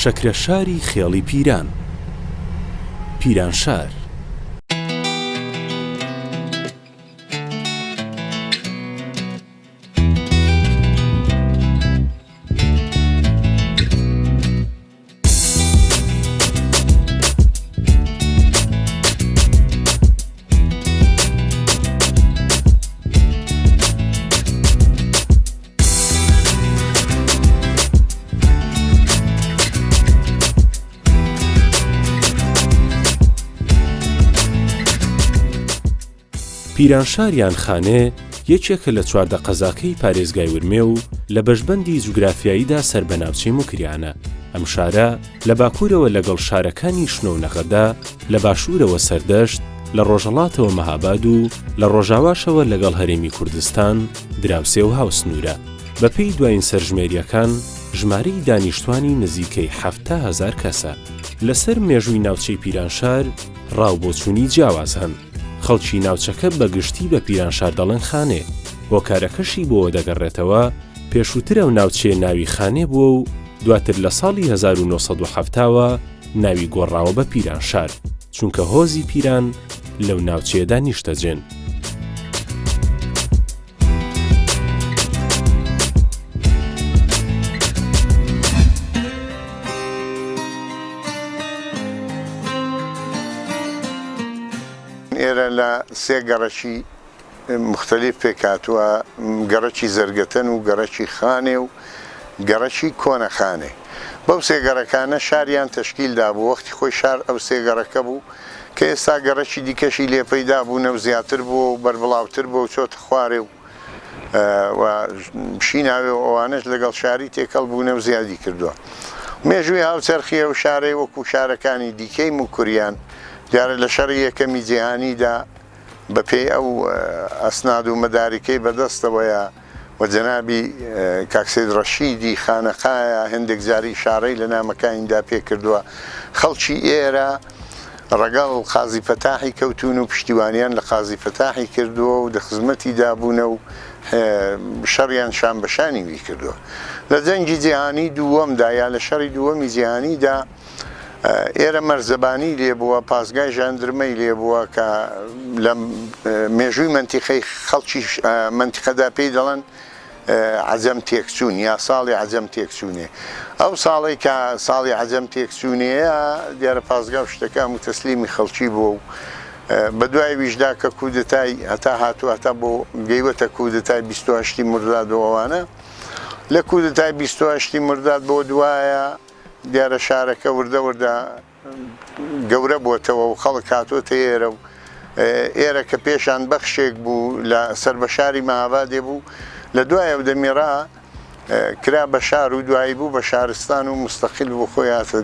شەکرەشاری خێڵی پیران. پیرانشار. پیرانشاریان خانێ یەکێکە لە چواردە قەزاکەی پارێزگای ورمێ و لە بەشبەندی جوگرافیاییدا سەربەناوچەی موکریانە. ئەم شارە لە باکوورەوە لەگەڵ شارەکانی شنۆ و نەغەدا، لە باشوورەوە سەردەشت، لە ڕۆژهەڵاتەوە مەهاباد و لە ڕۆژاواشەوە لەگەڵ هەرێمی کوردستان دراوسێ و هاوسنوورە. بەپێی دوایین سەرژمێریەکان ژمارەی دانیشتوانی نزیکەی 7,000 کەسە. لەسەر مێژووی ناوچەی پیرانشار ڕاوبۆچوونی جیاواز هەن. خەڵکی ناوچەکە بەگشتی بە پیرانشار دەڵێن خانێ. هۆکارەکەشی بۆەوە دەگەڕێتەوە پێشووترە و ناوچەیە ناوی خانێ بووە و دواتر لە ساڵی 1970ەوە ناوی گۆڕاوە بە پیرانشار، چونکە هۆزی پیران لەو ناوچەیەدا نیشتەجێن. ئێرە لە سێ گەڕەکی مختلف پێکاتووە، گەڕەکی زەرگەتەن و گەڕەکی خانێ و گەڕەکی کۆنەخانێ. بەو سێ گەڕەکانە شاریان تەشکیلدا بوو. وەختی خۆی شار ئەو سێ گەڕەکە بوو کە ئێستا گەڕەکی دیکەشی لێپەیدا بوونە و زیاتر بووە و بەربڵاوتر بووە و چۆتە خوارێ و شیناوێ و ئەوانش لەگەڵ شاری تێکەڵ بوونە و زیادی کردووە. مێژووی هاوچەرخیە و شارەی وەکو شارەکانی دیکەی موکوریان دیارە لە شەڕی یەکەمی جیهانیدا بەپێی ئەو ئەسناد و مەدارکەی بەدەستەوەیە و جەنابی کاک سەید ڕەشیدی خانەقایە هەندێک جاری شارەی لە نامەکانیدا پێ کردووە. خەڵکی ئێرە ڕەگەڵ قازی فەتاحی کەوتون و پشتیوانیان لە قازی فەتاحی کردووە و دەخزمەتی دابوونە و شەڕیان شان بەشانی وی کردووە. لە جەنگی جیهانی دووەمدا یا لە شەڕی دووەمی جیهانیدا ئێرە مەرزەبانی لێبووە، پاسگای ژاندرمەی لێبووە کە لە مێژووی منتیقەی خەڵکی منتیقەدا پێی دەڵێن عەجەم تێکچوون یا ساڵی عەجەم تێکچوونێ. ئەو ساڵی کە ساڵی عەجەم تێکچوونەیە دیارە پاسگا و شتەکان و تەسلیمی خەڵکی بووە و بە دوای ویژدا کە کودتای هەتا هاتووە هەتا بۆ گەیوەتە کودتای 28 مرداد و ئەوانە. لە کودتای 28 مرداد بۆ دوایە دیارە شارەکە وردە گەورە بووەتەوە و خەڵک هاتووەتە ئێرە و ئێرە کە پێشان بەخشێک بوو لە سەربەشاری مەهابادێ بوو، لە دوایە و دەمیێڕا کرا بە شار و دوایی بوو بە شارستان و مستەقیل بوو خۆی هاتە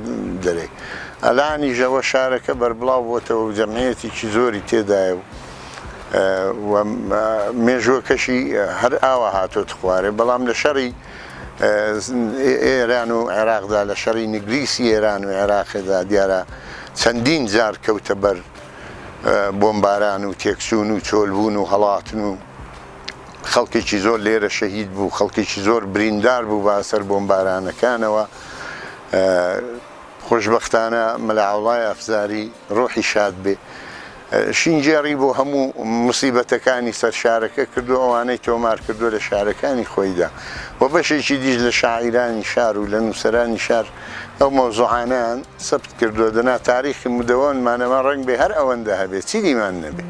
دەرێ. ئەلانیژەوە شارەکە بەربڵاو بووەتەوە و جەمعیەتێکی زۆری تێدایە و مێژووەکەشی هەر ئاوا هاتۆتە خوارێ. بەڵام لە شەڕی ئێران و عێراقدا، لە شەڕی نگریسی ئێران و عێراقدا دیارە چەندین جار کەوتە بەر بۆمباران و تێکچوون و چۆلبوون و هەڵاتن و خەڵکێکی زۆر لێرە شەهید بوو، خەڵکێکی زۆر بریندار بوو بە ئەسەر بۆمبارانەکانەوە. خۆشبەختانە مەلاوڵای ئەفزاری ڕۆحی شاد بێ شینجێڕی بۆ هەموو موسیبەتەکانی سەر شارەکە کردو، ئەوانەی تۆمار کردو لە شارەکانی خۆیدا و بەشێکی دیش لە شاعیرانی شار و لە نووسەرانی شار ئەو مەوزوعانەیان سەبت کردووە. دەنا تاریخی مدەوەنمانەوە ڕەنگ بێ هەر ئەوەندە هەبێت چی دیمان نەبێ.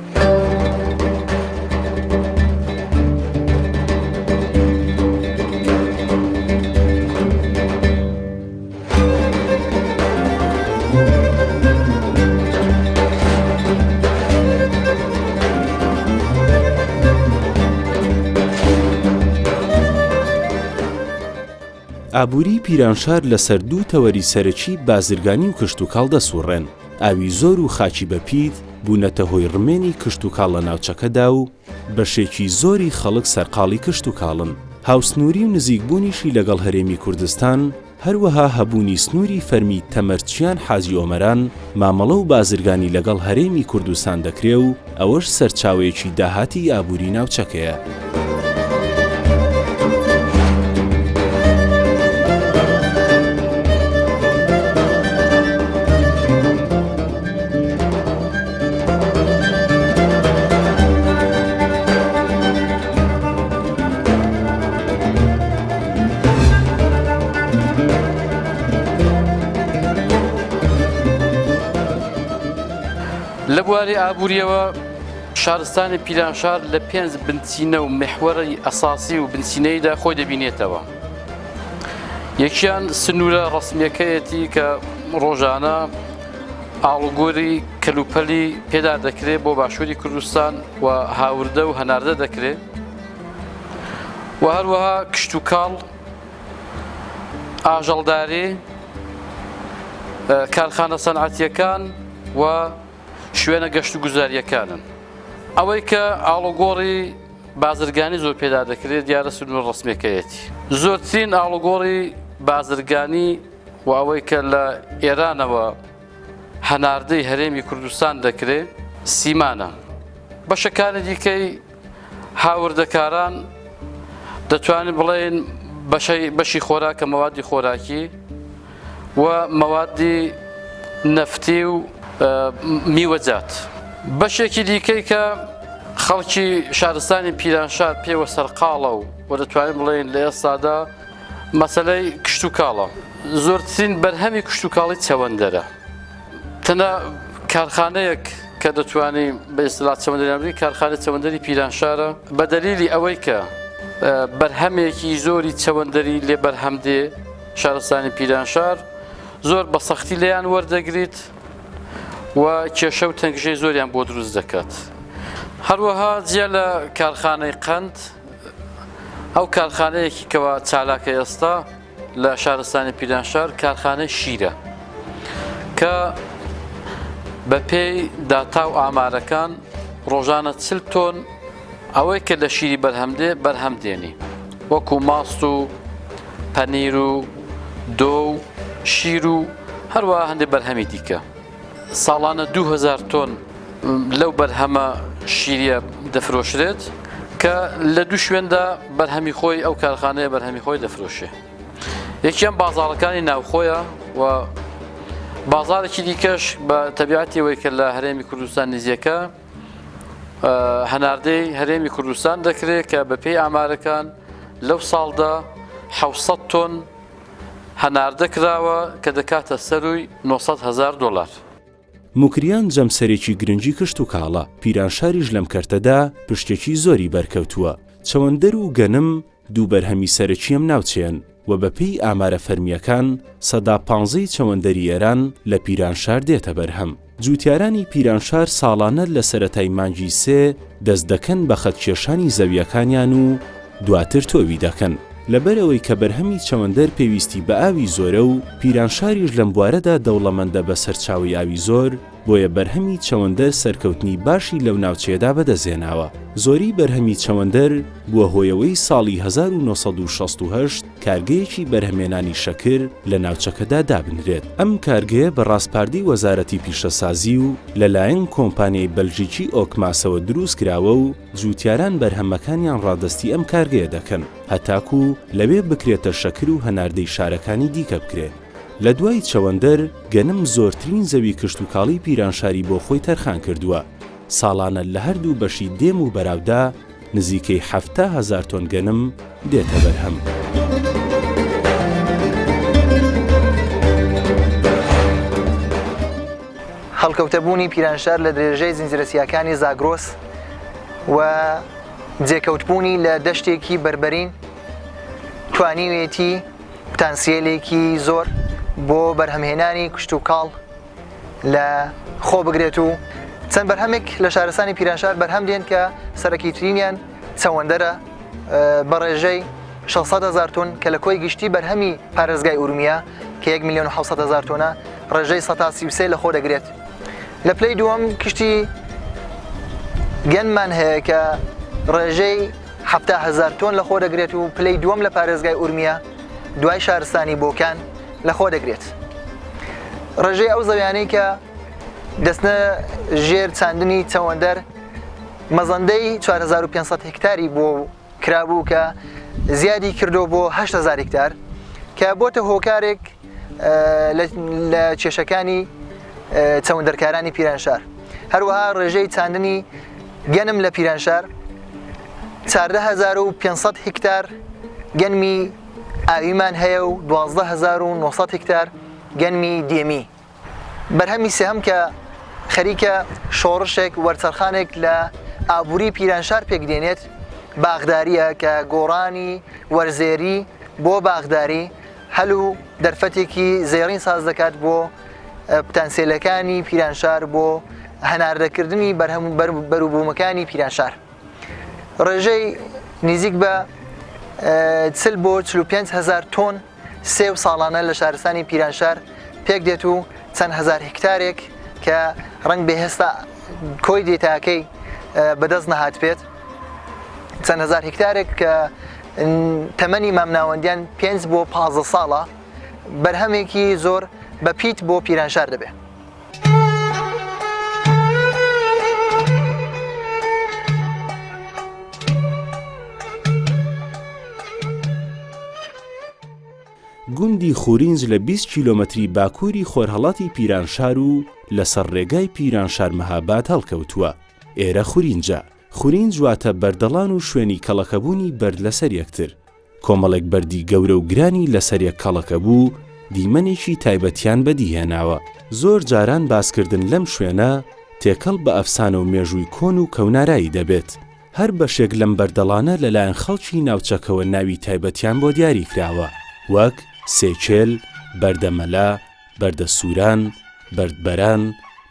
ئابووری پیرانشار لەسەر دوو تەوەری سەرەکی بازرگانی و کشتوکاڵ دەسوڕێن. ئاوی زۆر و خاچی بەپید بوونەتە هۆی ڕمێنی کشتوکاڵ لە ناوچەکەدا و بەشێکی زۆری خەڵک سەرقاڵی کشتوکاڵن. هاوسنووری و نزیکبوونیشی لەگەڵ هەرێمی کوردستان، هەروەها هەبوونی سنووری فەرمی تەمەرچیان حاجی ئۆمەران مامەڵە و بازرگانی لەگەڵ هەرێمی کوردستان دەکرێ و ئەوەش سەرچاوەیەکی داهاتی ئابووری ناوچەکەیە. لە بواری ئابووریەوە شارستانی پیرانشار لە 5 بنچینە و محوەری ئەساسی و بنچینەیدا خۆی دەبینێتەوە. یەکیان سنوورە ڕسمیەکەیەتی کە ڕۆژانە ئاڵوگۆری کەلوپەلی پێدا دەکرێت بۆ باشووری کوردستان و هاوردە و هەناردە دەکرێت و هەروەها کشت و کاڵ، ئاژەڵداری، کارخانە سەنعەتیەکان و شوێنە گەشت و گوزاریەکانن. ئەوەی کە ئاڵوگۆڕی بازرگانی زۆر پێدا دەکرێت دیارە سنوور ڕسمیەکەیەتی. زۆرترین ئاڵوگۆڕی بازرگانی و ئەوەی کە لە ئێرانەوە هەناردەی هەرێمی کوردستان دەکرێت سیمانە. بەشەکانی دیکەی هاوردەکاران دەتوانین بڵێن بەشی خۆراکە مەوادی خۆراکی و مەوادی نەفتی و میوەجات. بەشێکی دیکەی کە خەڵکی شارستانی پیرانشار پێوە سەرقاڵە و دەتوانین بڵێن لە ئێستادا مەسەلەی کشت و کاڵە. زۆرترین بەرهەمی کشت و کاڵی چەوەندەرە. تەنە کارخانەیەک کە دەتوانین بە ئیستیلاح چەوەندەری کارخانەی چەوەندەری پیرانشارە بە دەلیلی ئەوەی کە بەرهەمێکی زۆری چەوەندەری لێ بەرهەمدێ شارستانی پیرانشار زۆر بە سەختی لێیان وەردەگریت و کێشە و تەنگژەی زۆریان بۆ دروست دەکات. هەروەها جیا لە کارخانەی قەند، ئەو کارخانەیەکی کەوا چالاکە ئێستا لە شارستانی پیرانشار کارخانەی شیرە کە بە پێی داتا و ئامارەکان ڕۆژانە 40 تۆن ئەوەی کە لە شیری بەرهەم دێنی، وەکو ماست و پەنیر و دۆ و شیر و هەروەها هەندێک بەرهەمی دیکە. ساڵانە 2000 تۆن لەو بەرهەمە شیریە دەفرۆشرێت کە لە دوو شوێندا بەرهەمی خۆی ئەو کارخانەیە بەرهەمی خۆی دەفرۆشێ. یەکیان بازاڕەکانی ناوخۆیە و بازارێکی دیکەش بە تەبیعەتی ئەوەی کە لە هەرێمی کوردستان نزیەکە هەناردەی هەرێمی کوردستان دەکرێت کە بە پێی ئامارەکان لەو ساڵدا 700 تۆن هەناردە کراوە کە دەکاتە سەروی 900,000 دۆلار. موکریان جەمسەرێکی گرنگی کشت و کاڵە. پیرانشاریش لەم کەرتەدا پشتێکی زۆری بەرکەوتووە. چەوەندەر و گەنم دوو بەرهەمی سەرەکیم ناوچێن و بەپێی ئامارە فەرمیەکان 15 چەوەندەری ئێران لە پیرانشار دێتە بەرهەم. جوتیارانی پیرانشار ساڵانە لە سەرەتای مانگی 3 دەست دەکەن بە خەتکێشانی زەویەکانیان و دواتر تۆوی دەکەن. لەبەرەوەی کە بەرهەمی چەوەندەر پێویستی بە ئاوی زۆرە و پیرانشاریش لەم بوارەدا دەوڵەمەندە بە سەرچاوی ئاوی زۆر، بۆیە بەرهەمی چەوەندەر سەرکەوتنی باشی لەو ناوچەیەدا بەدەزێناوە. زۆری بەرهەمی چەوەندەر بووە هۆیەوەی ساڵی 1968 کارگەیەکی بەرهەمێنانی شەکر لە ناوچەکەدا دابنرێت. ئەم کارگەیە بە ڕاستپاردەی وەزارەتی پیشەسازی و لەلایەن کۆمپانیای بەلژیکی ئۆکماسەوە دروست کراوە و جوتیاران بەرهەمەکانیان ڕادستی ئەم کارگەیە دەکەن هەتاکو لەوێ بکرێتە شەکر و هەناردەی شارەکانی دیکە بکرێت. لە دوای چەوەندەر گەنم زۆرترین زەوی کشت و کاڵی پیرانشاری بۆ خۆی تەرخان کردووە. ساڵانە لە هەردوو بەشی دێم و بەراودا نزیکەی 70,000 تۆن گەنم دێتە بەرهەم. هەڵکەوتەبوونی پیرانشار لە درێژەی زنجیرەسیاکانی زاگرۆس و جێکەوتبوونی لە دەشتێکی بربەرین توانیوێتی پتانسیێلێکی زۆر بۆ بەرهەمهێنانی کشت و کاڵ لە خۆ بگرێت و چەند بەرهەمێک لە شارستانی پیرانشار بەرهەم دێن کە سەرەکیترینیان چەوەندەرە بە ڕێژەی 600,000 تۆن کە لە کۆی گشتی بەرهەمی پارێزگای ئورومیە کە 1,700,000 تۆنە ڕێژەی 133 لە خۆ دەگرێت. لە پلەی دووەم کشتی گەنمان هەیە کە ڕێژەی 70,000 تۆن لە خۆ دەگرێت و پلەی دووەم لە پارێزگای ئورومیە دوای شارستانی بۆکان لە خۆ دەگرێت. ڕێژەی ئەو زەویانەی کە دەستنە ژێر چاندنی چەوەندەر مەزەندەی 4500 هکتاری بۆ کرابوو کە زیادی کردو بۆ 8,000 هکتار کە بۆتە هۆکارێک لە کێشەکانی چەوەندەرکارانی پیرانشار. هەروەها ڕێژەی چاندنی گەنم لە پیرانشار 14,500 هکتار گەنمی ئاویمان هەیە و 12,900 هکتار گەنمی دێمی. بەرهەمی سێهەم کە خەریکە شۆڕشێک وەرچەرخانێک لە ئابووری پیرانشار پێکدێنێت باغداریە کە گۆڕانی وەرزێری بۆ باغداری هەلو دەرفەتێکی زێڕین ساز دەکات بۆ پتانسێلەکانی پیرانشار بۆ هەناردەکردنی بەروبوومەکانی پیرانشار. ڕێژەی نزیک بە 40 بۆ 45,000 تۆن سێو ساڵانە لە شارستانی پیرانشار پێک دێت و چەند هزار هکتارێک کە ڕنگ بێهێستا کۆی دێتاکەی بەدەست نەهات بێت، چەند هزار هکتارێک کە تەمەنی مامناوەندیان 5 بۆ 15 ساڵە بەرهەمێکی زۆر بە پیت بۆ پیرانشار دەبێت. گوندی خورینج لە 20 کیلۆمەتری باکووری خۆرهەڵاتی پیرانشار و لەسەر ڕێگای پیرانشار مەهاباد هەڵکەوتووە. ئێرە خورینجە. خورینج واتە بەردەڵان و شوێنی کەڵەکەبوونی بەرد لەسەر یەکتر. کۆمەڵێک بەردی گەورە و گرانی لەسەر یەک کەڵەکە بوو دیمەنێکی تایبەتیان بەدیهێناوە. زۆر جاران باسکردن لەم شوێنە تێکەڵ بە ئەفسانە و مێژووی کۆن و کەونارایی دەبێت. هەر بەشێک لەم بەردەڵانە لەلایەن خەڵکی ناوچەکەوە ناوی تایبەتیان بۆ دیاری کراوە، وەک سێچێل، بەردەمەلا، بەردە سووران، بەردبەران،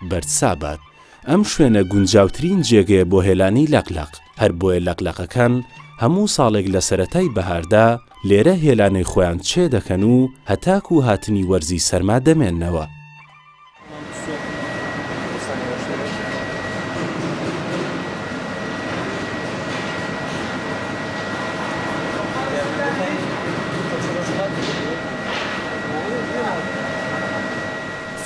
بەردسابات. ئەم شوێنە گونجاوترین جێگەیە بۆ هێلانی لەقلەق. هەر بۆیە لەقلەقەکان هەموو ساڵێک لە سەرەتای بەهاردا لێرە هێلانەی خۆیان چێ دەکەن و هەتاک و هاتنی وەرزی سەرما دەمێننەوە.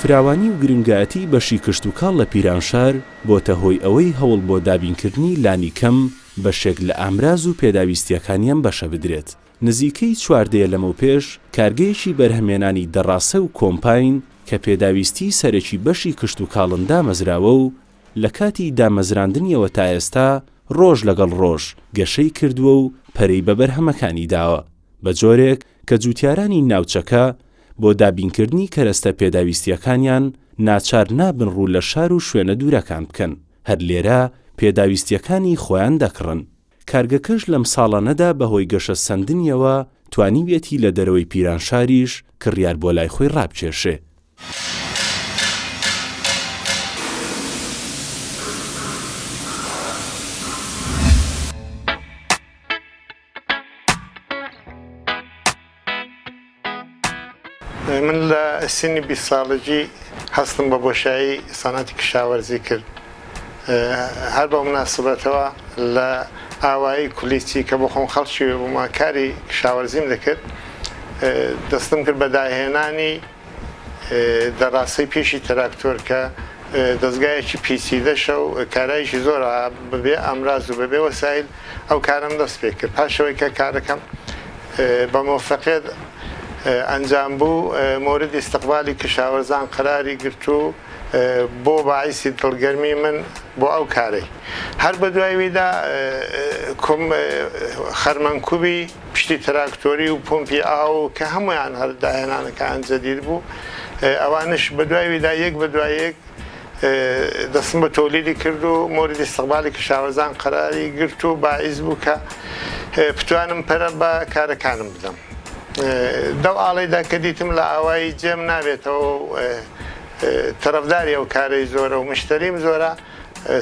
فراوانی و گرنگایەتی بەشی کشت و کاڵ لە پیرانشار بۆتە هۆی ئەوەی هەوڵ بۆ دابینکردنی لانی کەم بەشێک لە ئامراز و پێداویستیەکانیان بەشە بدرێت. نزیکەی چواردەیە لەمە پێش کارگەیەکی بەرهەمێنانی دەڕاسە و کۆمپاین کە پێداویستی سەرەکی بەشی کشت و کاڵن دامەزراوە و لە کاتی دامەزراندنیەوە تا ئێستا ڕۆژ لەگەڵ ڕۆژ گەشەی کردووە و پەرەی بە بەرهەمەکانی داوە بە جۆرێک کە جوتیارانی ناوچەکە بۆ دابینکردنی کەرەستە پێداویستیەکانیان ناچار نابن ڕوو لە شار و شوێنە دوورەکان بکەن. هەر لێرە پێداویستیەکانی خۆیان دەکڕن. کارگەکەش لەم ساڵانەدا بەهۆی گەشە سەندنیەوە توانیوێتی لە دەرەوەی پیرانشاریش کڕیار بۆ لای خۆی ڕابکێشێ. من لە سنی 20 ساڵگی هەستم بە بۆشایی سەنەتی کشاوەرزی کرد. هەر بە مناسبەتەوە لە ئاوایی کولیچی کە بۆ خۆم خەڵکی بوومە کاری کشاوەرزیم دەکرد، دەستم کرد بە داهێنانی دەڕاستەی پێشی تراکتۆر کە دەستگایەکی پیچیدەشە و کارایشی زۆر بەبێ ئەمراز و بەبێ وەسایل ئەو کارم دەست پێ کرد. پاشەوەی کە کارەکەم بە مۆفەقێت ئەنجام بوو، مۆردی استقبالی کشاوەرزان قەراری گرت و بۆ باعیسی دڵگەرمی من بۆ ئەو کارەی. هەر بە دواییدا خەرمەنکوبی پشتی تراکتۆری و پۆمپی ئاو کە هەمویان هەر داهێنانەکان جەدید بوو، ئەوانش بە دواییدا یەک بە دوای یەک دەستم بە تۆلیدی کرد و مۆردی استقبالی کشاوەرزان قەراری گرت و باعیس بوو کە بتوانم پەرە بە کارەکانم بدەم. دەو ئاڵێدا کە دیتم لە ئاوایی جێم نابێتەوە تەرەفداری ئەو کارەی زۆرە و مشتریم زۆرە،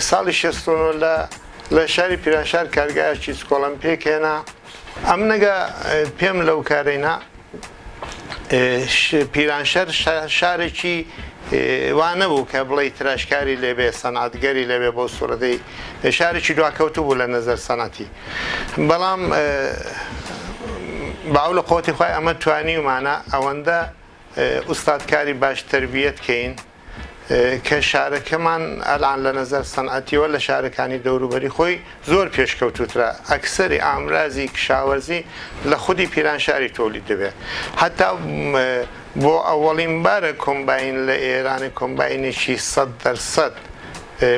ساڵی 69 لە شاری پیرانشار کارگایەکی سکۆڵم پێکێنا. ئەم نەگە پێم لەو کارەینا پیرانشار شارێکی وانە بوو کە بڵێ تراشکاری لێبێ، سەنعاتگەری لێبێ بۆ سوورەدەی شارێکی دواکەوتو بوو لە نەزەر سەنەتی. بەڵام باو لە قوتی خۆی ئەمە توانیمانە ئەوەندە ئوستادکاری باش تربیەت کەین کە شارەکەمان ئەلان لە نەزەر سەنعەتیەوە لە شارەکانی دەوروبەری خۆی زۆر پێشکەوتوترە. ئەکسەری ئامرازی کشاوەرزی لە خودی پیرانشاری تۆلید دەبێت. هەتا بۆ ئەوەڵین بارە کۆمباین لە ئێرانی کۆمباینێکی 100%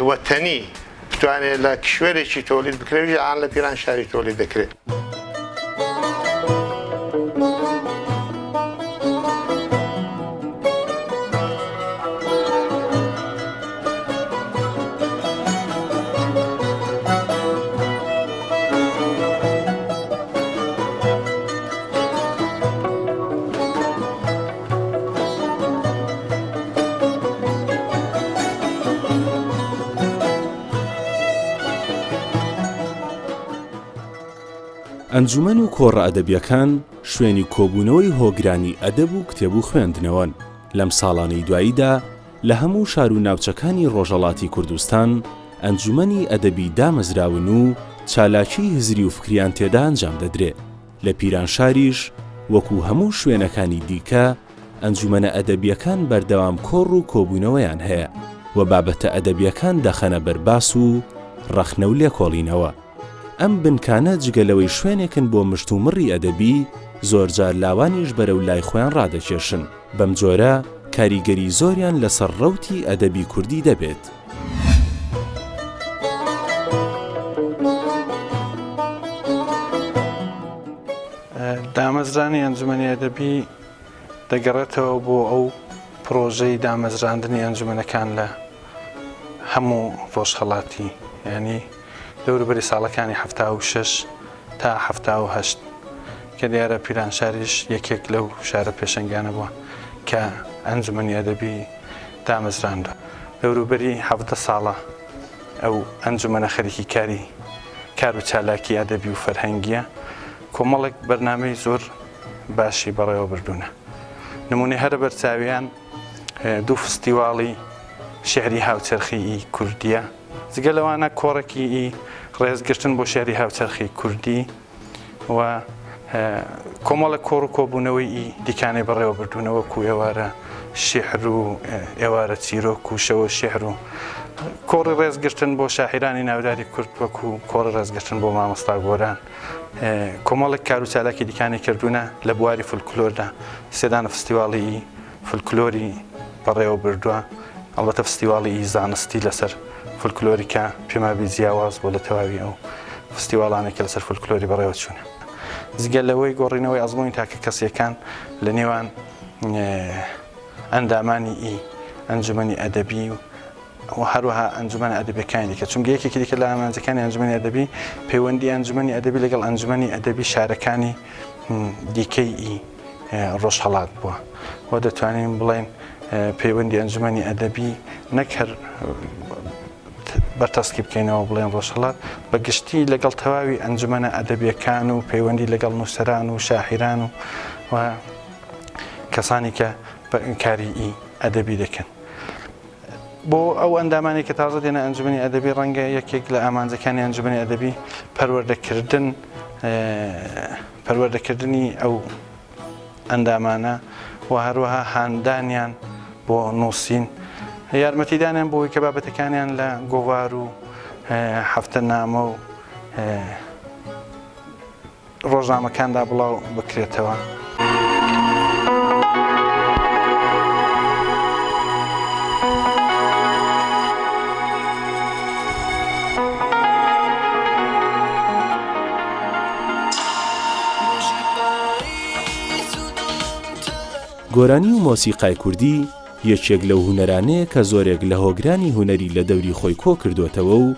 وەتەنی بتوانێت لە کشوێرێکی تۆلید بکرێت ئان لە پیرانشاری تۆلید دەکرێت. ئەنجومەن و کۆڕە ئەدەبیەکان شوێنی کۆبوونەوەی هۆگرانی ئەدەب و کتێب و خوێندنەوەن. لەم ساڵانەی دواییدا لە هەموو شار و ناوچەکانی ڕۆژهەڵاتی کوردستان ئەنجومەنی ئەدەبی دامەزراون و چالاکی هزری و فکریان تێدا ئەنجام دەدرێت. لە پیرانشاریش وەکو هەموو شوێنەکانی دیکە ئەنجومەنە ئەدەبیەکان بەردەوام کۆڕ و کۆبوونەوەیان هەیە و بابەتە ئەدەبیەکان دەخەنە بەرباس و ڕەخنە و لێکۆڵینەوە. ئەم بنکانە جگەلەوەی شوێنێکن بۆ مشت و مڕی ئەدەبی زۆرجار لاوانیش بەرەو لای خۆیان ڕادەکێشن. بەم جۆرە کاریگەری زۆریان لەسەر ڕەوتی ئەدەبی کوردی دەبێت. دامەزرانی ئەنجومەنی ئەدەبی دەگەڕێتەوە بۆ ئەو پرۆژەی دامەزراندنی ئەنجومەنەکان لە هەموو ڕۆژهەڵاتی، یعنی دەوروبەری ساڵەکانی 76 تا 78 کە دیارە پیرانشاریش یەکێک لەو شارە پێشەنگانە بووە کە ئەنجومەنی ئەدەبی دامەزراندوە. دەوروبەری 17 ساڵە ئەو ئەنجومەنە خەریکی کار و چالاکی ئەدەبی و فەرهەنگیە کۆمەڵێک بەرنامەی زۆر باشی بەڕێوە بردوونە. نمونەی هەرە بەرچاویان دوو فستیواڵی شێعری هاوچەرخی کوردیە، جگە لەوانە کۆڕێکی ڕێزگرتن بۆ شێعری هاوچەرخی کوردی و کۆمەڵە کۆڕ و کۆبوونەوەی دیکانەی بەڕێوە بردوونەوە کو ئێوارە شێعر و ئێوارە چیرۆک و شەوە شێعر و کۆڕی ڕێزگرتن بۆ شاعیرانی ناوداری کورد وەکو کۆڕی ڕێزگرتن بۆ مامۆستا گۆران. کۆمەڵێک کار و چالاکی دیکانی کردوونە لە بواری فولکلۆردا. سێدانە فستیواڵی فولکلۆری بەڕێوە بردووە، ئەڵبەتە فستیواڵی زانستی لەسەر فولکلۆری کە پێمابی جیاواز بۆ لە تەواوی ئەو فستیواڵانێکە لەسەر فولکلۆری بەڕێوە چوونە. جگە لەوەی گۆڕینەوەی ئەزموونی تاکە کەسیەکان لە نێوان ئەندامانی ئەنجومەنی ئەدەبی و هەروەها ئەنجومەنە ئەدەبیەکانی دیکە، چونکە یەکێکی دیکە لە ئامانجەکانی ئەنجومەنی ئەدەبی پەیوەندی ئەنجومەنی ئەدەبی لەگەڵ ئەنجومەنی ئەدەبی شارەکانی دیکەی ڕۆژهەڵات بووە و دەتوانین بڵێن پەیوەندی ئەنجومەنی ئەدەبی نەک هەر بەرتەسکی بکەینەوە بڵێن ڕۆژهەڵات، بە گشتی لەگەڵ تەواوی ئەنجومەنە ئەدەبیەکان و پەیوەندی لەگەڵ نووسەران و شاعیران و کەسانی کە کاری ئەدەبی دەکەن. بۆ ئەو ئەندامانی کە تازە دێنە ئەنجومەنی ئەدەبی ڕەنگە یەکێک لە ئامانجەکانی ئەنجومەنی ئەدەبی پەروەردەکردنی ئەو ئەندامانە و هەروەها هاندانیان بۆ نووسین، یارمەتیدانیان بۆی کە بابەتەکانیان لە گۆڤار و هەفتەنامە و ڕۆژنامەکاندا بڵاو بکرێتەوە. گۆرانی و مۆسیقای کوردی یەکێک لەو هونەرانەیە کە زۆرێک لە هۆگرانی هونەری لە دەوری خۆی کۆ کردوێتەوە و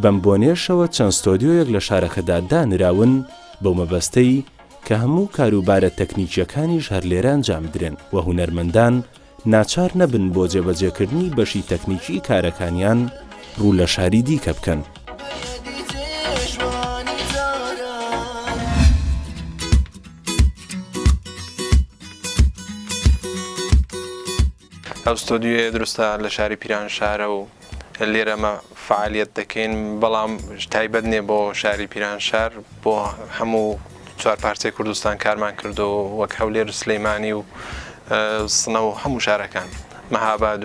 بەم بۆنێشەوە چەند ستۆدیۆیەک لە شارەکەدا دانراون بەو مەبەستەی کە هەموو کاروبارە تەکنیکیەکانیش هەر لێرە ئەنجام درێن و هونەرمەندان ناچار نەبن بۆ جێبەجێکردنی بەشی تەکنیکی کارەکانیان ڕوو لە شاری دیکە بکەن. ئەو ستۆدیۆیە دروستە لە شاری پیرانشارە و لێرەمە فعالیت دەکەین، بەڵام تایبەت نییە بۆ شاری پیرانشار، بۆ هەموو چوار پارچەی کوردستان کارمان کردو وەک هەولێر و سلەیمانی و سنە و هەموو شارەکان مەهاباد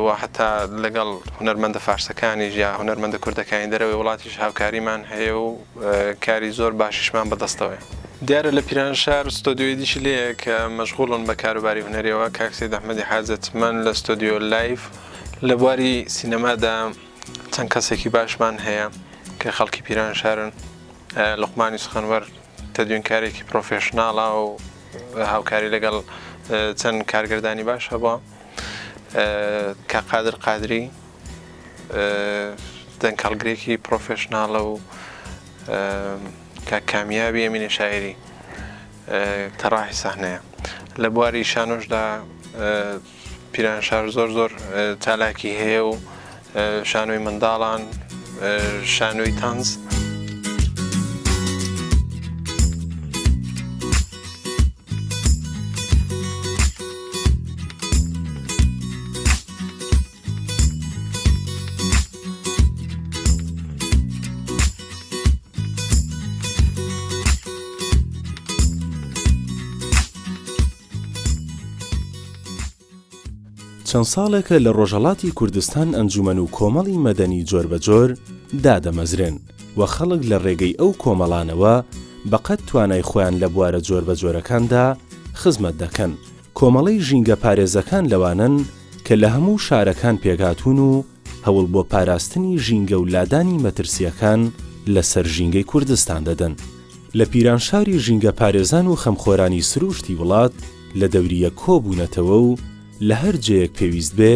و حتا لەگەڵ هونەرمەندە فارسەکانیش یا هونەرمەندە کوردەکانی دەرەوەی وڵاتیش هاوکاریمان هەیە و کاری زۆر باشیشمان بەدەستەوەی. دیارە لە پیرانشار ستۆدیۆی دیشی لێیە کە مەشغوڵن بە کاروباری هونەریەوە. کاک سەید ئەحمەدی حاجەتمەند لە ستۆدیۆ لایف لە بواری سینەمادا چەند کەسێکی باشمان هەیە کە خەڵکی پیرانشارن. لوقمانی سخەنوەر تەدوینکارێکی پرۆفێشناڵە و هاوکاری لەگەڵ چەند کارگەردانی باش هەبووە. کاک قادر قادری دەنگەڵگرێکی پرۆفێشناڵە و کاک کامیابی ئەمینە شاعری تەڕاحی سەحنەیە. لە بواری شانۆشدا پیرانشار زۆر چالاکی هەیە و شانۆی منداڵان، شانۆی تەنز. چەند ساڵێکە لە ڕۆژهەڵاتی کوردستان ئەنجومەن و کۆمەڵی مەدەنی جۆر بە جۆر دادەمەزرێن و خەڵک لە ڕێگەی ئەو کۆمەڵانەوە بەقەت توانای خۆیان لە بوارە جۆر بە جۆرەکاندا خزمەت دەکەن. کۆمەڵەی ژینگە پارێزەکان لەوانن کە لە هەموو شارەکان پێگاتون و هەوڵ بۆ پاراستنی ژینگە و لادانی مەترسیەکان لەسەر ژینگەی کوردستان دەدەن. لە پیرانشاری ژینگە پارێزان و خەمخۆرانی سروشتی وڵات لە دەوریە کۆبوونەتەوە و لە هەر جەیەک پێویست بێ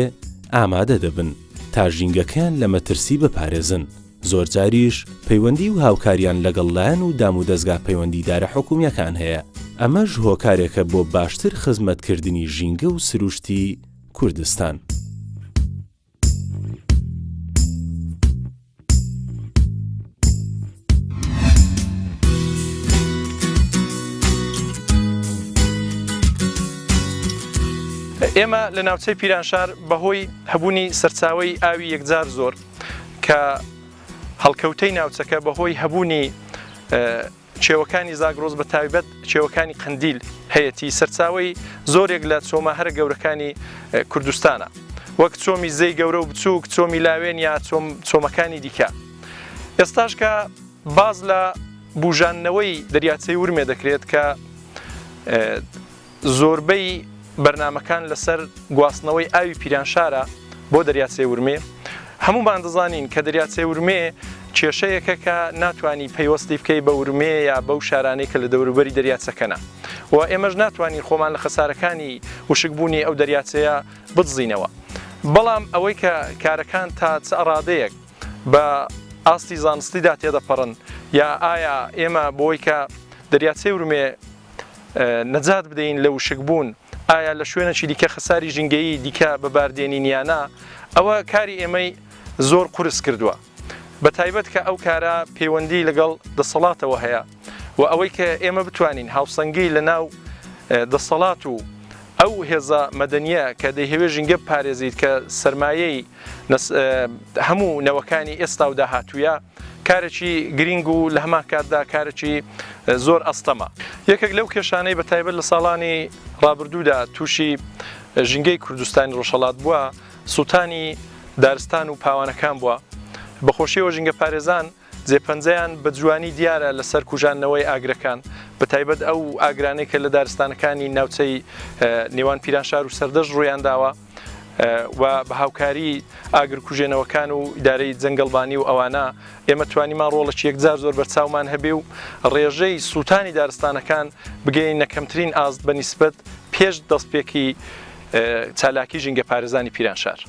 ئامادە دەبن تا ژینگەکەیان لە مەترسی بپارێزن. زۆر جاریش پەیوەندی و هاوکاریان لەگەڵ لایەن و دام و دەستگا پەیوەندیدارە حکوومیەکان هەیە. ئەمەش هۆکارێکە بۆ باشتر خزمەتکردنی ژینگە و سروشتی کوردستان. ئێمە لە ناوچەی پیرانشار بەهۆی هەبوونی سەرچاوەی ئاوی یەکجار زۆر کە هەڵکەوتەی ناوچەکە بەهۆی هەبوونی چێوەکانی زاگرۆز بە تایبەت چێوەکانی قندیل هەیەی سەرچاوەی زۆرێک لە چۆمە هەرە گەورەکانی کوردستانە وەک چۆمی زەی گەورە و بچووک چۆمی لاوێن یا چۆمەکانی دیکە. ئێستاش کە باز لە بوژاننەوەی دەریاچەی ورمێ دەکرێت کە زۆربەی بەرنمەکان لەسەر گواستنەوەی ئاوی پیرانشارە بۆ دەریاچەی ورمێ. هەمومان دەزانین کە دەریاچەی ورمێ کێشەیەکە کە ناتوانانی پەیوەستی بکەی بە ورمێ یا بەو شارانەی کە لە دەوروبەری دەریاچەکەنە و ئێمەش ناتوانین خۆمان لە خەسارەکانی وشکبوونی ئەو دەریاچەیە بدزینەوە. بەڵام ئەوەی کە کارەکان تا چ ئەڕادەیەک بە ئاستی زانستیدا تێدەپەڕن یا ئایا ئێمە بۆی کە دەریاچەی ورمێ نەجات بدەین لە وشکبوون ئایا لە شوێنەی دیکە خەساری ژینگەیی دیکە بەباردێنین یانە، ئەوە کاری ئێمەی زۆر قورس کردووە. بە تایبەت کە ئەو کارە پەیوەندی لەگەڵ دەسەڵاتەوە هەیە و ئەوەی کە ئێمە بتوانین هاوسەنگی لە ناو دەسەڵات و ئەو هێزە مەدەنیە کە دەیهەوێت ژینگە بپارێزیت کە سەرمایەی هەموو نەوەکانی ئێستا و داهاتوویە کارێکی گرنگ و لە هەمان کاتدا کارێکی زۆر ئەستەمە. یەکێک لەو کێشانەی بە تایبەت لە ساڵانی ڕابردوودا تووشی ژینگەی کوردستانی ڕۆژهەڵات بووە سووتانی دارستان و پاوانەکان بووە. بەخۆشیەوە ژینگە پارێزان جێپەنجەیان بە جوانی دیارە لەسەر کوژانەوەی ئاگرەکان بە تایبەت ئەو ئاگرانەی کە لە دارستانەکانی ناوچەی نێوان پیرانشار و سەردەژ ڕوویان داوە و بە هاوکاری ئاگرکوژێنەوەکان و ئیدارەی جەنگەڵبانی و ئەوانە ئێمە توانیمان ڕۆڵەکی یەکجار زۆر بەرچاومان هەبێ و ڕێژەی سووتانی دارستانەکان بگەین نەکەمترین ئاست بە نیسبەت پێش دەستپێکی چالاکی ژینگە پارێزانی پیرانشار.